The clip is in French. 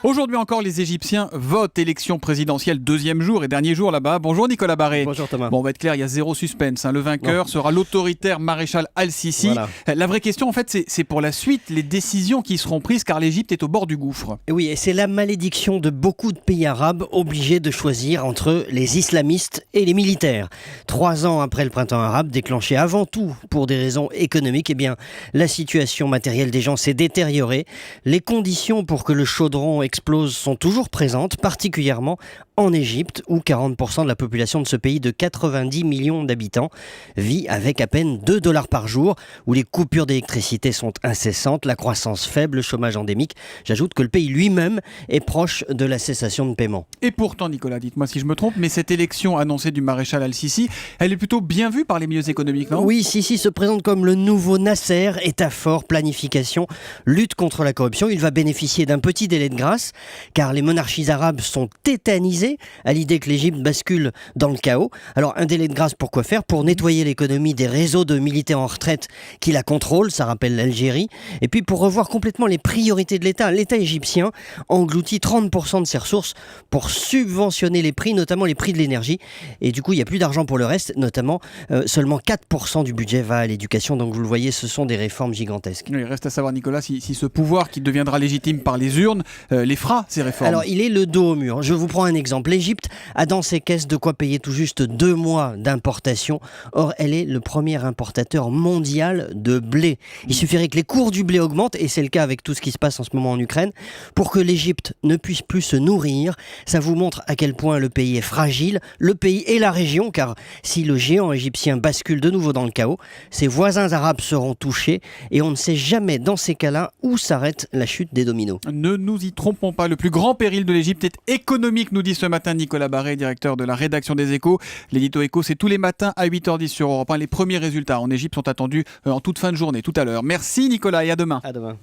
Aujourd'hui encore, les Égyptiens votent. Élection présidentielle, deuxième jour et dernier jour là-bas. Bonjour Nicolas Barré. Bonjour Thomas. Bon, on va être clair, il y a zéro suspense. Le vainqueur sera l'autoritaire maréchal Al-Sisi. Voilà. La vraie question, en fait, c'est pour la suite, les décisions qui seront prises, car l'Égypte est au bord du gouffre. Et oui, et c'est la malédiction de beaucoup de pays arabes obligés de choisir entre les islamistes et les militaires. 3 ans après le printemps arabe, déclenché avant tout pour des raisons économiques, eh bien, la situation matérielle des gens s'est détériorée. Les conditions pour que le chaudron explose sont toujours présentes, particulièrement en Égypte, où 40% de la population de ce pays de 90 millions d'habitants vit avec à peine $2 par jour, où les coupures d'électricité sont incessantes, la croissance faible, le chômage endémique. J'ajoute que le pays lui-même est proche de la cessation de paiement. Et pourtant, Nicolas, dites-moi si je me trompe, mais cette élection annoncée du maréchal Al-Sisi, elle est plutôt bien vue par les milieux économiques, non ? Oui, Sisi se présente comme le nouveau Nasser, État fort, planification, lutte contre la corruption. Il va bénéficier d'un petit délai de grâce, car les monarchies arabes sont tétanisées à l'idée que l'Égypte bascule dans le chaos. Alors, un délai de grâce pour quoi faire ? Pour nettoyer l'économie des réseaux de militaires en retraite qui la contrôlent, ça rappelle l'Algérie, et puis pour revoir complètement les priorités de l'État. L'État égyptien engloutit 30% de ses ressources pour subventionner les prix, notamment les prix de l'énergie, et du coup, il n'y a plus d'argent pour le reste, notamment seulement 4% du budget va à l'éducation, donc vous le voyez, ce sont des réformes gigantesques. Il reste à savoir, Nicolas, si ce pouvoir qui deviendra légitime par les urnes les fera, ces réformes. Alors, il est le dos au mur. Je vous prends un exemple. L'Égypte a dans ses caisses de quoi payer tout juste 2 mois d'importation. Or, elle est le premier importateur mondial de blé. Il suffirait que les cours du blé augmentent, et c'est le cas avec tout ce qui se passe en ce moment en Ukraine, pour que l'Égypte ne puisse plus se nourrir. Ça vous montre à quel point le pays est fragile, le pays et la région, car si le géant égyptien bascule de nouveau dans le chaos, ses voisins arabes seront touchés, et on ne sait jamais dans ces cas-là où s'arrête la chute des dominos. Ne nous y trompons pas, le plus grand péril de l'Égypte est économique, nous dit ce matin Nicolas Barré, directeur de la rédaction des Échos. L'édito Écho, c'est tous les matins à 8h10 sur Europe 1. Les premiers résultats en Égypte sont attendus en toute fin de journée, tout à l'heure. Merci Nicolas et à demain. À demain.